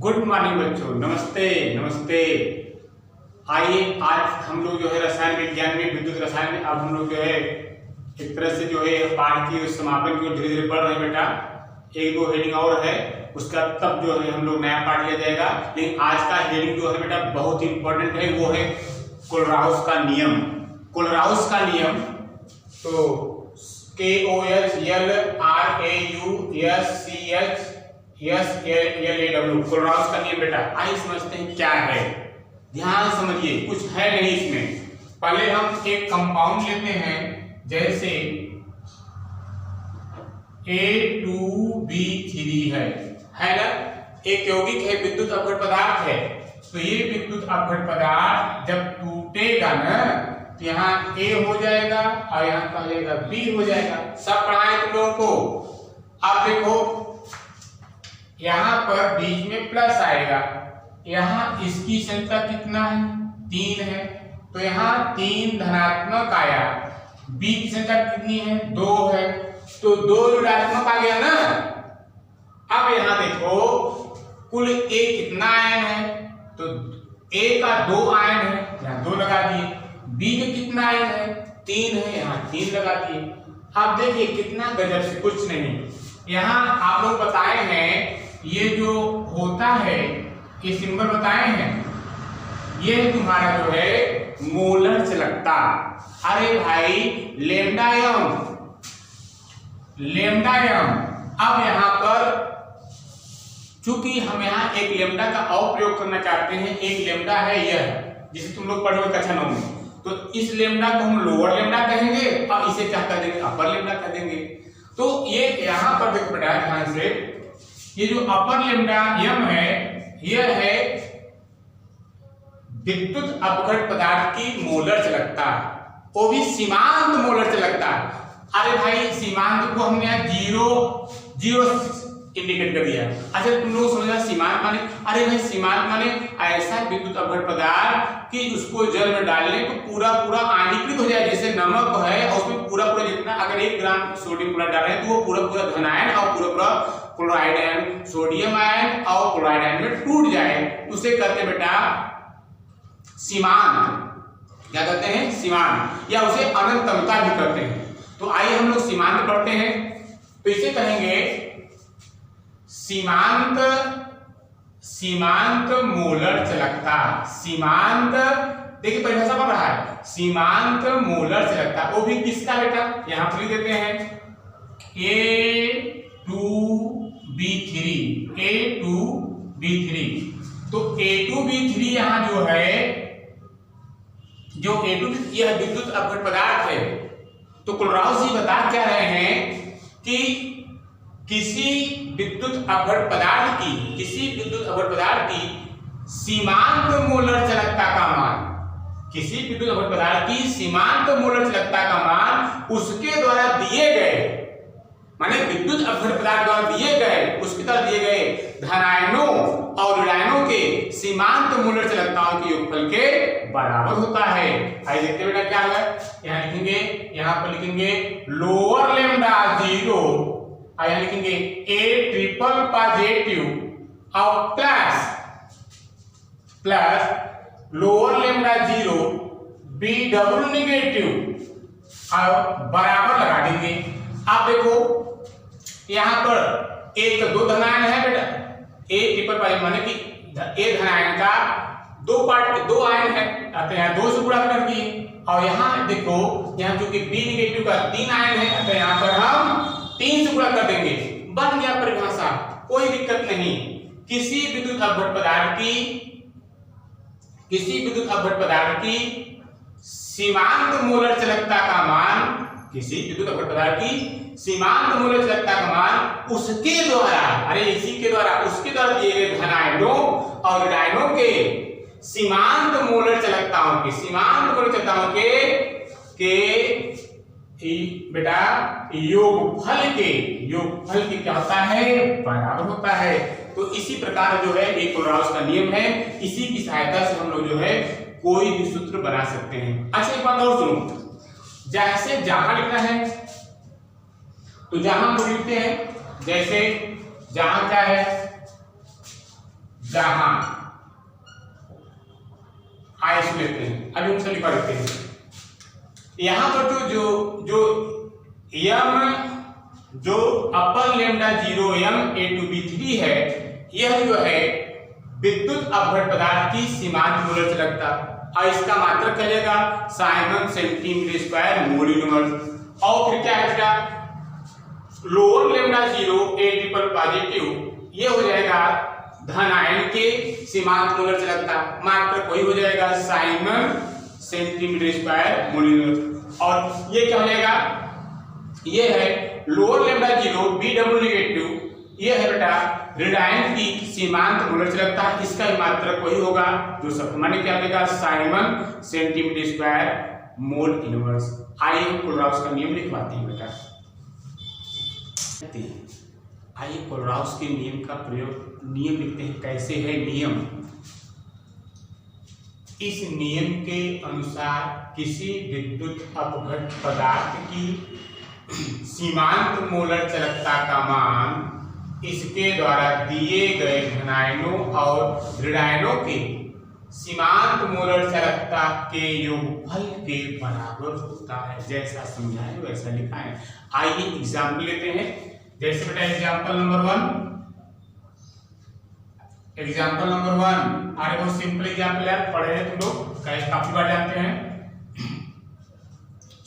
Good morning बच्चों, नमस्ते नमस्ते। आइए आज हम लोग जो है रसायन विज्ञान में, विद्युत रसायन में अब हम लोग जो है एक तरह से जो है पाठ की समापन की ओर धीरे धीरे बढ़ रहे हैं बेटा। एक दो हेडिंग और है, उसका तब जो है हम लोग नया पाठ लिया जाएगा। लेकिन आज का हेडिंग जो है बेटा बहुत इंपॉर्टेंट है, वो है कोलराउस का नियम। कोलराउस का नियम तो KOLRAUSCHSLAW कोलराउस का नियम बेटा। आइए समझते हैं क्या है। ध्यान समझिए, कुछ है नहीं इसमें। पहले हम एक कंपाउंड लेते हैं, जैसे A2B3 है ना। एक यौगिक है, विद्युत अपघट पदार्थ है। तो ये विद्युत अपघट पदार्थ जब टूटेगा ना तो यहाँ A हो जाएगा और यहाँ का हो जाएगा B हो जाएगा। सब पढ़ाए तुम लोगों को। अब देखो यहाँ पर बीच में प्लस आएगा, यहाँ इसकी संख्या कितना है, 3 है। तो यहाँ 3 धनात्मक आया, B की संख्या कितनी है, 2 है। तो 2 ऋणात्मक आ गया ना। अब यहाँ देखो कुल A कितना आयन है, तो A का 2 आयन है, यहाँ 2 लगा दिए। B का कितना आयन है, 3 है, यहाँ 3 लगा दिए। अब देखिए कितना गजब से, कुछ नहीं। यहाँ आप लोग बताए हैं ये जो होता है, ये सिंबल बताए हैं, ये तुम्हारा जो है मोलर चालकता। अरे भाई लेमडा एम। अब यहाँ पर चूंकि हम यहाँ एक लेमडा का और प्रयोग करना चाहते हैं। एक लेमडा है यह, जिसे तुम लोग पढ़ोगे कक्षा 9 में। तो इस लेमडा को हम लोअर लेमडा कहेंगे और इसे क्या कर देंगे, अपर लेमडा कर देंगे। तो ये यहाँ पर देखो बेटा ध्यान से, ये जो अपर लेमडा यम है, यह है विद्युत अपघट पदार्थ की मोलर चालकता, वो भी सीमांत मोलर चालकता। अरे भाई सीमांत को हमने यहाँ जीरो इंडिकेट कर दिया। अच्छा तुम लोग समझा सीमांत माने, अरे भाई सीमांत माने ऐसा विद्युत अपघट पदार्थ कि उसको जल में डालने तो पूरा पूरा आयनीकृत हो जाए। जैसे नमक है और उसमें पूरा पूरा जितना, अगर 1 ग्राम सोडियम क्लोराइड डाल रहे हैं तो वो पूरा पूरा धन आयन और पूरा पूरा क्लोराइड आयन, सोडियम आयन और क्लोराइड आयन में टूट जाए, उसे कहते हैं बेटा सीमांत। क्या कहते हैं, सीमांत, या उसे अनंतमता भी कहते हैं। तो आइए हम लोग सीमांत पढ़ते हैं। तो इसे कहेंगे सीमांत मोलर चालकता। सीमांत देखिए परिभाषा पढ़ रहा है, सीमांत मोलर चालकता। वो भी किसका बेटा, यहां पर लिख देते हैं A2B3। तो A2B3 यहां जो है, जो A2B यह विद्युत अपघट पदार्थ है। तो कोलराउस जी बता क्या रहे हैं कि किसी विद्युत अपघट पदार्थ की सीमांत मोलर चालकता का मान, किसी विद्युत अपघट पदार्थ की सीमांत मोलर चालकता का मान उसके द्वारा दिए गए, माने विद्युत अपघट पदार्थ द्वारा दिए गए, उसके द्वारा दिए गए धनायनों और ऋणायनों के सीमांत मोलर चालकताओं के योगफल के बराबर होता है। आइए देखते बेटा क्या है। यहाँ लिखेंगे, यहाँ पर लिखेंगे लोअर लेमडा 0 और यहाँ लिखेंगे A ट्रिपल पॉजिटिव और plus lower lambda 0 B double negative और बराबर लगा देंगे। आप देखो यहाँ पर एक 2 धनायन है बेटा, A ट्रिपल पॉजिटिव माने कि A धनायन का 2 आयन है, तो यहाँ 2 से गुणा कर दिए। और यहाँ देखो, यहाँ चूंकि B नेगेटिव का 3 आयन है, तो यहाँ पर हम 3 से गुणा कर देंगे। बन गया परिभाषा, कोई दिक्कत नहीं। किसी विद्युत अपघट पदार्थ की सीमांत मोलर चालकता का मान, किसी विद्युत अपघट पदार्थ की सीमांत मोलर चालकता का मान उसके द्वारा, अरे इसी के द्वारा, उसके द्वारा दिए गए धनायनों और ऋणायनों के सीमांत मोलर चालकताओं के बेटा योगफल के क्या होता है, बराबर होता है। तो इसी प्रकार जो है एक कोलराउस का नियम है, इसी की सहायता से हम लोग जो है कोई भी सूत्र बना सकते हैं। अच्छा एक बात और सुनो, जैसे जहां लिखना है तो जहां हम लिखते हैं, जैसे जहां क्या है, जहां आइसो लेते हैं, अभी उनसे लिखा देते हैं। यहां पर जो जो यम जो अपर lambda 0 m a to b3 है, यह जो है विद्युत अपघट पदार्थ की सीमांत मोलर चालकता, और इसका मात्रक चलेगा Simon centimetre square mole inverse. और फिर क्या है बेटा, lower lambda 0 a triple positive, ये हो जाएगा धन आयन के सीमांत मोलर चालकता, मात्रक वही हो जाएगा Simon centimetre square mole inverse. और ये क्या हो जाएगा, ये है lower lambda 0 b double negative, ये है बेटा ऋण आयन की सीमांत मोलर चालकता, इसका मात्रक वही होगा जो सब माने क्या मिलेगा Simon centimetre square mole inverse. आइए कोलराउस का नियम लिखवाते हैं बेटा। आइए कोलराउस के नियम का प्रयोग, नियम लिखते हैं। कैसे है नियम, इस नियम के अनुसार किसी विद्युत अपघट पदार्थ की सीमांत मोलर चालकता का मान इसके द्वारा दिए गए धनायनों और ऋणायनों के सीमांत मोलर चालकता के योगफल के बराबर होता है। जैसा समझाए वैसा लिखा है। आइए एग्जाम्पल लेते हैं। जैसे बेटा एग्जाम्पल नंबर 1, एग्जाम्पल नंबर 1 अरे बहुत सिंपल एग्जाम्पल है, पढ़े हैं तुम लोग, काफी बार जानते हैं।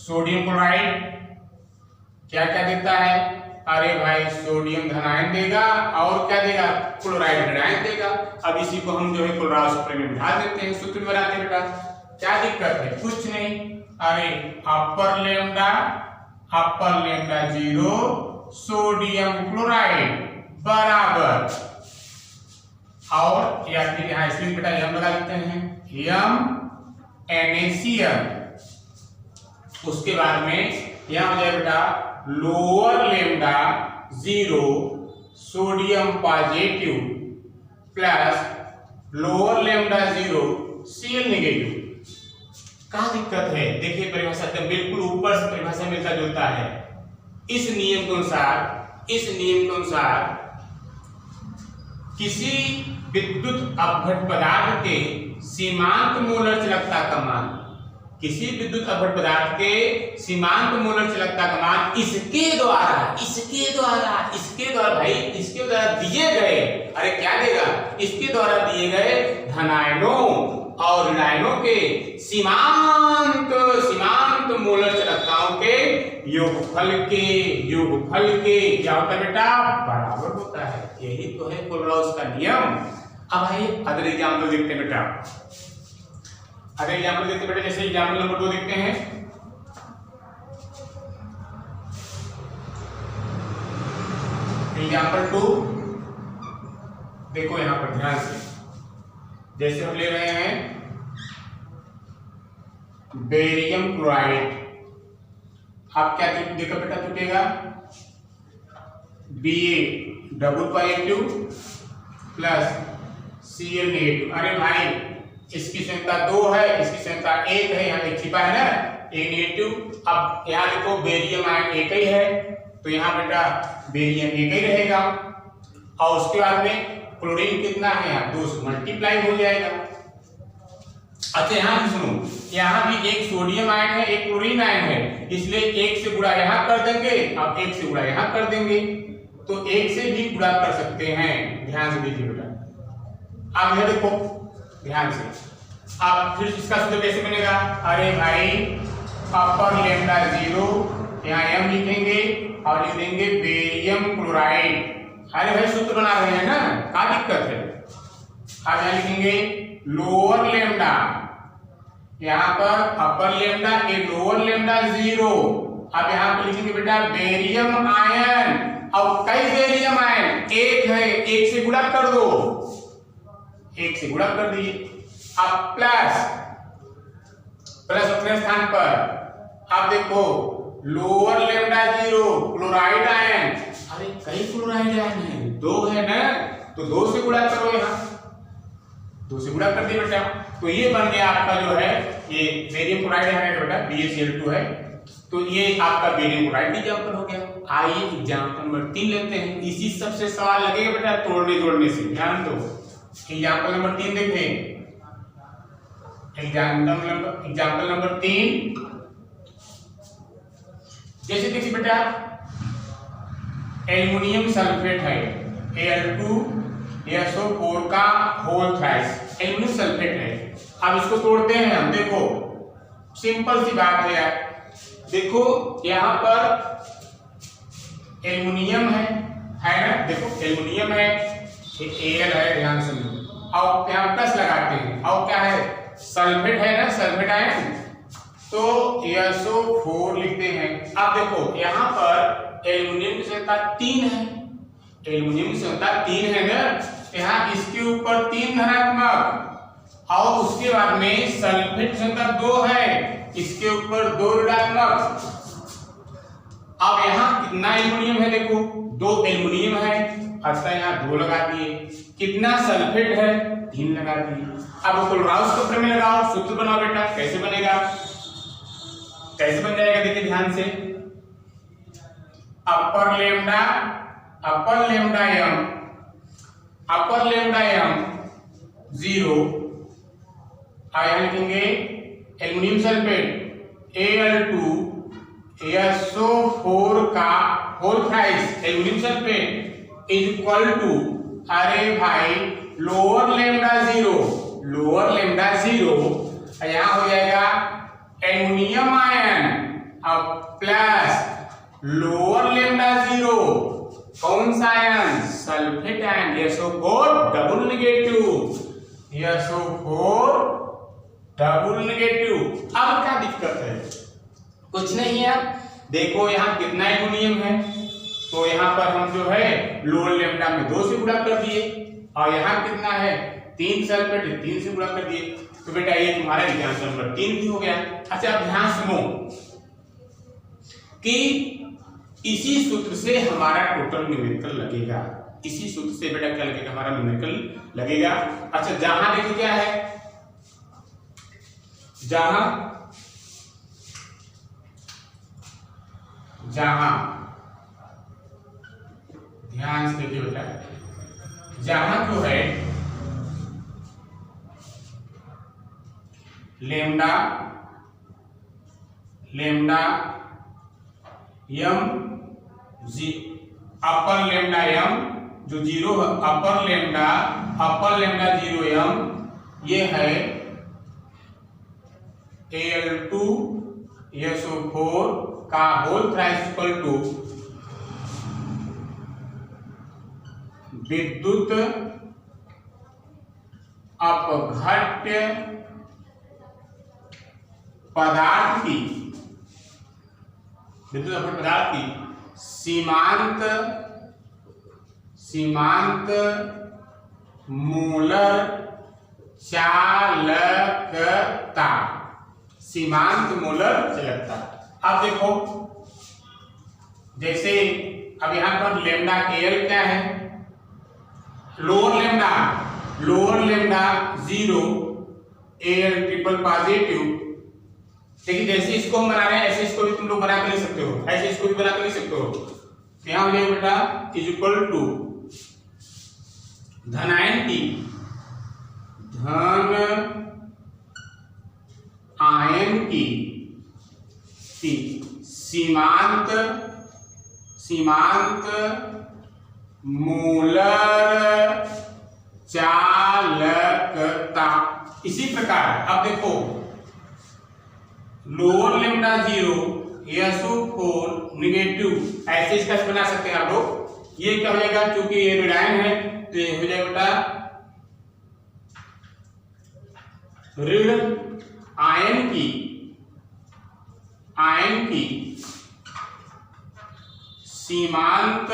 सोडियम क्लोराइड क्या क्या देता है, अरे भाई सोडियम धनायन देगा और क्या देगा क्लोराइड ऋणायन देगा। अब इसी को हम जो है क्लोराइड सूत्र में बिठा देते हैं, सूत्र में बनाते हैं बेटा। क्या दिक्कत है, कुछ नहीं, अरे अपर लेमडा 0 सोडियम क्लोराइड बराबर, और या फिर यहाँ इसमें बेटा यम लगा देते हैं, यम NaCl। उसके बाद में यहाँ हो जाए बेटा lower lambda 0 sodium positive plus lower lambda 0 Cl negative. क्या दिक्कत है, देखिए परिभाषा तो बिल्कुल ऊपर से परिभाषा मिलता जुलता है। इस नियम के अनुसार किसी विद्युत अपघट पदार्थ के सीमांत मोलर चालकता का मान, किसी विद्युत अपघट पदार्थ के सीमांत मोलर चालकता का मान इसके द्वारा भाई इसके द्वारा दिए गए, अरे क्या देगा, इसके द्वारा दिए गए धनायनों और ऋणायनों के सीमांत मोलर चालकताओं के योगफल के क्या होता है बेटा बराबर होता है। यही तो है कोलराउस का नियम। अब आइए अदर एग्जाम्पल देखते हैं बेटा। अगर एग्जाम्पल देखते बेटा, जैसे एग्जाम्पल नंबर 2 देखते हैं। एग्जाम्पल 2 देखो यहां पर ध्यान से, जैसे हम ले रहे हैं बेरियम क्लोराइड। आप क्या देखो बेटा टूटेगा, Ba double positive plus Cl negative. अरे भाई इसकी संख्या 2 है, इसकी संख्या 1 है, यहाँ एक छिपा है ना ए नेगेटिव। अब यहाँ देखो बेरियम आयन एक ही है, तो यहाँ बेटा बेरियम एक ही रहेगा, और उसके बाद में क्लोरीन कितना है, यहाँ 2 से मल्टीप्लाई हो जाएगा। अच्छा यहाँ भी सुनो, यहाँ भी एक सोडियम आयन है, एक क्लोरीन आयन है, इसलिए 1 से गुणा यहाँ कर देंगे, अब 1 से गुणा यहाँ कर देंगे, तो 1 से भी गुणा कर सकते हैं। ध्यान से देखिए बेटा, अब यह देखो ध्यान से, अब फिर इसका सूत्र कैसे बनेगा, अरे भाई अपर लेमडा 0 यहाँ m लिखेंगे और लिख देंगे बेरियम क्लोराइड। अरे भाई सूत्र बना रहे हैं ना, क्या दिक्कत है। अब यहाँ लिखेंगे लोअर लेमडा, यहाँ पर अपर लेमडा, ये लोअर लेमडा 0। अब यहाँ पर लिखेंगे बेटा बेरियम आयन। अब कई बेरियम आयन, एक है, 1 से गुणा कर दो, 1 से गुणा कर दिए। अब प्लस अपने स्थान पर आप देखो लोअर लेमडा 0 क्लोराइड आयन। अरे कई क्लोराइड आयन है, 2 है ना, तो 2 से गुणा करो, यहाँ 2 से गुणा कर दिए बेटा, तो ये बन गया आपका जो है ये बेरियम क्लोराइड है बेटा BaCl2 है, तो ये आपका बेरियम क्लोराइड एग्जाम्पल हो गया। आइए एग्जाम्पल नंबर 3 लेते हैं। इसी सबसे सवाल लगेगा बेटा तोड़ने जोड़ने से, ध्यान दो। एग्जाम्पल नंबर 3 देखें। एग्जाम्पल नंबर 3, जैसे देखिए बेटा एल्युमिनियम सल्फेट है Al2SO4 का होल थ्राइस एल्युमिनियम सल्फेट है। अब इसको तोड़ते हैं हम। देखो सिंपल सी बात है यार। देखो यहाँ पर एल्युमिनियम है ना, देखो एल्युमिनियम है, Al है, ध्यान सुनो। और यहाँ प्लस लगाते हैं और क्या है सल्फेट है ना, सल्फेट आयन, तो SO4 लिखते हैं। अब देखो यहाँ पर एल्युमिनियम की संख्या 3 है, एल्युमिनियम की संख्या 3 है ना, यहाँ इसके ऊपर 3 धनात्मक और उसके बाद में सल्फेट की संख्या 2 है, इसके ऊपर 2 ऋणात्मक। अब यहाँ कितना एल्युमिनियम है, देखो 2 एल्युमिनियम है, अच्छा यहाँ 2 लगा दिए। कितना सल्फेट है, 3 लगा दिए। अब कोलराउस के प्रमेय लगाओ, सूत्र बनाओ बेटा। कैसे बनेगा, कैसे बन जाएगा, देखिए ध्यान से। अपर लेमडा एम 0 आया लिखेंगे एल्युमिनियम सल्फेट Al2SO4 का whole thrice aluminium sulphate is equal to, अरे भाई लोअर लेमडा 0 यहाँ हो जाएगा एल्युमिनियम आयन अब प्लस लोअर लेमडा 0 कौन सा ion, sulphate ion SO4 double negative. अब क्या दिक्कत है, कुछ नहीं है। देखो यहाँ कितना एल्युमिनियम है, तो यहाँ पर हम जो है लोअर लेमडा में 2 से गुणा कर दिए, और यहाँ कितना है 3 सल्फेट 3 से गुणा कर दिए, तो बेटा ये तुम्हारा एग्जाम्पल नंबर 3 भी हो गया। अच्छा अब ध्यान सुनो कि इसी सूत्र से हमारा टोटल न्यूमेरिकल लगेगा, इसी सूत्र से बेटा क्या लगेगा, हमारा न्यूमेरिकल लगेगा। अच्छा जहां देखो क्या है, जहां ध्यान से देखिए बेटा, जहां जो है लेमडा एम अपर लेमडा एम जो 0 है, अपर लेमडा 0 एम ये है Al2SO4 का होल थ्राइस इक्वल टू विद्युत अपघट्य पदार्थ की सीमांत मूलर चालकता, अब देखो जैसे अब यहां पर लेमडा Al क्या है, lower lambda 0 Al triple positive. देखिए जैसे इसको हम बना रहे हैं ऐसे इसको भी तुम लोग बना कर ले सकते हो, ऐसे इसको भी बना कर ले सकते हो। तो यहां हो जाएगा बेटा इज इक्वल टू धनायन की धन आयन की सीमांत मूलर चालकता। इसी प्रकार अब देखो लोअर लेमडा 0 SO4 नेगेटिव, ऐसे इसका बना सकते हैं आप लोग। ये क्या हो जाएगा, क्योंकि ये ऋणायन है तो ये हो जाएगा बेटा ऋण आयन की सीमांत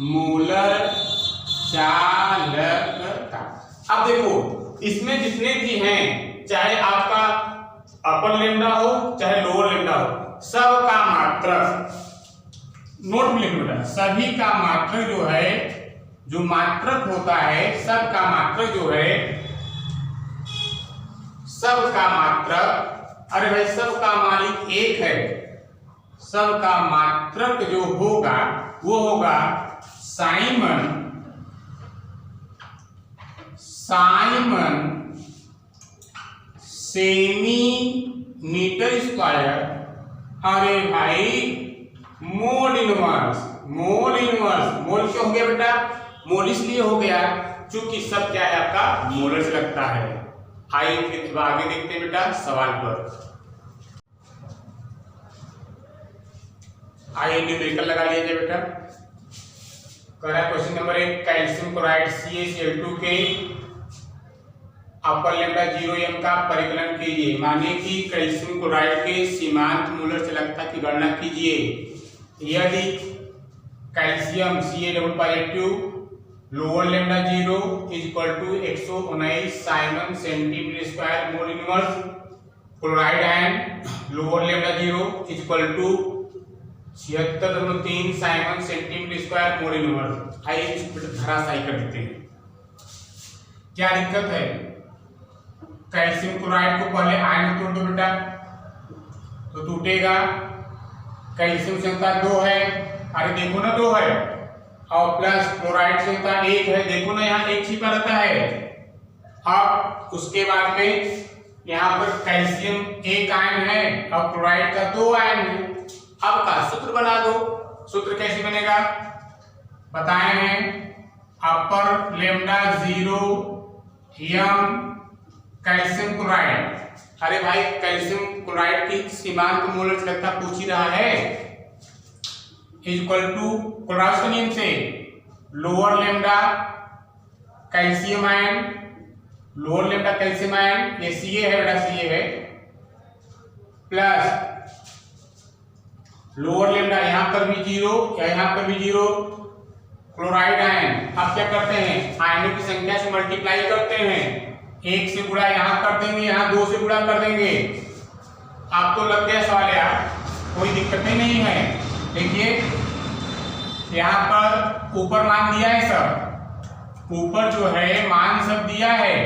मूलर चालकता। अब देखो इसमें जितने भी हैं, चाहे आपका अपर लेमडा हो चाहे लोअर लेमडा हो, सब का मात्रक नोट में लिखना बेटा, सभी का मात्रक जो है, जो मात्रक होता है, सब का मात्रक जो है, सब का मात्रक, अरे भाई सब का मालिक एक है, सब का मात्रक जो होगा वो होगा साइमन साइमन सेमी-मीटर स्क्वायर। अरे भाई मोल इनवर्स, मोल इनवर्स, मोल क्यों हो गया बेटा? मोल इसलिए हो गया क्योंकि सब क्या है आपका मोलर से लगता है। आइए फिर आगे देखते हैं बेटा सवाल पर। आइए न्यूमेरिकल लगा लीजिए बेटा। कह रहा है question number 1, calcium chloride CaCl2 के अपर लैम्डा 0m का परिकलन कीजिए। मानिए कि कैल्शियम क्लोराइड के सीमांत मोलर चालकता की गणना कीजिए। यदि calcium Ca++2 lower lambda 0 equal to 119 siemens centimetre square mole inverse, chloride ion lower lambda 0 equal to 76.3 siemens centimetre square mole inverse. आइए इसको धराशायी कर देते हैं। क्या दिक्कत है? कैल्शियम क्लोराइड को पहले आयन तोड़ दो बेटा तो टूटेगा। कैल्शियम संख्या 2 है, अरे देखो ना 2 है, और प्लस क्लोराइड संख्या 1 है, देखो ना यहाँ 1 छिपा रहता है। अब उसके बाद में यहाँ पर कैल्शियम 1 आयन है और क्लोराइड का 2 आयन है। अब का सूत्र बना दो। सूत्र कैसे बनेगा बताए हैं, अपर लैम्डा 0m कैल्शियम क्लोराइड। अरे भाई कैल्शियम क्लोराइड की सीमांत मोलर चालकता पूछ ही रहा है, इक्वल टू क्लोराइड के नियम से lower lambda calcium ion, lower lambda calcium ion ये Ca है बेटा, Ca है, प्लस लोअर लैम्डा यहाँ पर भी 0 या यहाँ पर भी 0 क्लोराइड आयन। अब क्या करते हैं, आयनों की संख्या से मल्टीप्लाई करते हैं, 1 से गुणा यहाँ कर देंगे, यहाँ 2 से गुणा कर देंगे। आप तो लग गया सवाल यार, कोई दिक्कत ही नहीं है। देखिए यहाँ पर ऊपर मान दिया है, सब ऊपर जो है मान सब दिया है।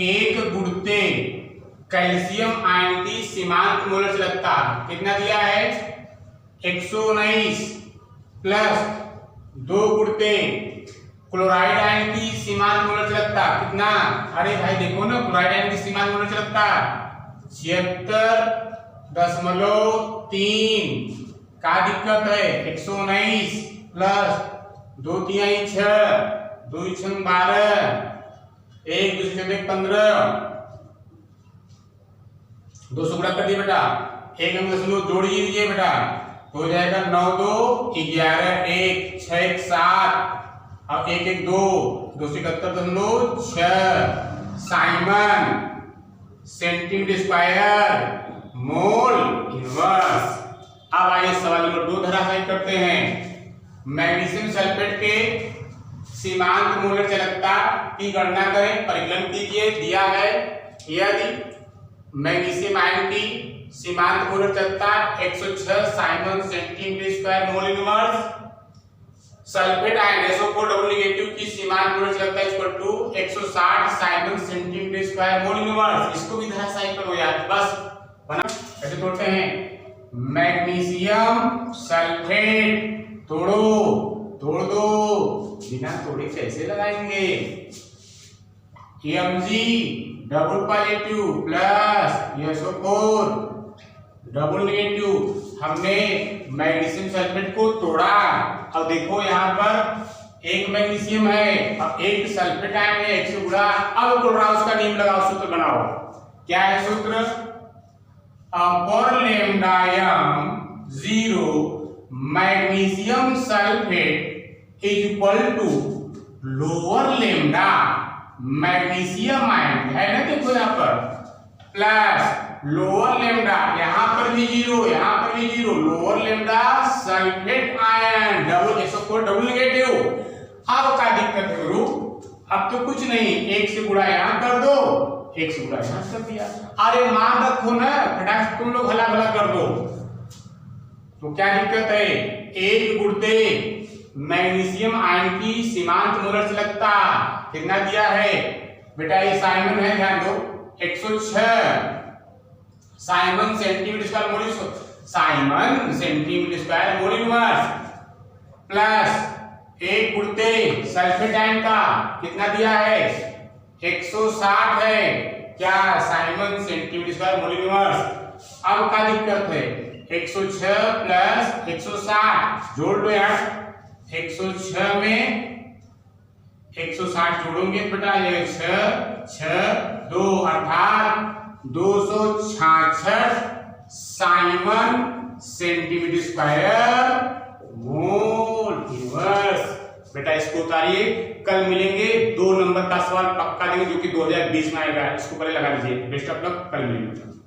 1 गुणते कैल्शियम आयन की सीमांत मोलर चालकता कितना दिया है 119, प्लस 2 गुणते क्लोराइड आयन की सीमांत मोलर चालकता कितना, अरे भाई देखो ना क्लोराइड आयन की सीमांत मोलर चालकता 76.3। क्या दिक्कत है, 119 प्लस 2 3 6 2 6 12 1 2 से 15 200 गुणा कर दिए बेटा, एक अंक दशमलव जोड़ दीजिए बेटा तो हो जाएगा 9 2 11 1 6 1 7 और 1 1 2 271.6 Simon centimetre square mole inverse. अब आइए सवाल नंबर 2 धराशायी करते हैं। मैग्नीशियम सल्फेट के सीमांत मोलर चालकता की गणना करें, परिकलन कीजिए। दिया है यदि मैग्नीशियम आयन की सीमांत मोलर चालकता 106 siemens centimetre square mole inverse, sulphate ion SO4 double negative की सीमांत मोलर चालकता equal to 160 siemens centimetre square mole inverse. इसको भी धराशायी करो यार, बस बना कैसे तोड़ते हैं। मैग्नीशियम सल्फेट तोड़ो, तोड़ दो, बिना तोड़े कैसे लगाएंगे। Mg double positive plus SO4 double negative. हमने मैग्नीशियम सल्फेट को तोड़ा, अब देखो यहाँ पर एक मैग्नीशियम है और एक सल्फेट आयन है, 1 से गुणा। अब क्लोराउस का नियम लगाओ, सूत्र बनाओ। क्या है सूत्र, upper lambda 0 magnesium sulphate is equal to lower lambda magnesium ion है ना, देखो यहाँ पर प्लस लोअर लैम्डा, यहाँ पर भी 0 यहाँ पर भी 0 lower lambda sulphate ion double SO4 double negative. अब क्या दिक्कत है गुरु, अब तो कुछ नहीं, 1 से गुणा यहाँ कर दो, 1 से गुणा यहाँ कर दिया। अरे मान रखो ना, फटाक तुम लोग हला भला कर दो। तो क्या दिक्कत है, 1 गुणते मैग्नीशियम आयन की सीमांत मोलर चालकता कितना दिया है बेटा, ये साइमन है, ध्यान दो 106 साइमन सेंटीमीटर स्क्वायर मोल, Simon centimetre square mole inverse, plus एक गुणते सल्फेटाइन का कितना दिया है 160 है क्या Simon centimetre square mole inverse. अब क्या दिक्कत है 106 प्लस 160 जोड़ लो यार 106 में 160 जोड़ोगे बेटा ये 6 2 अर्थात 266 Simon centimetre square mole inverse. बेटा इसको उतारिए, कल मिलेंगे 2 नंबर का सवाल पक्का देंगे जो कि 2020 में आएगा। इसको पहले लगा लीजिए। बेस्ट ऑफ लक, कल मिलेंगे।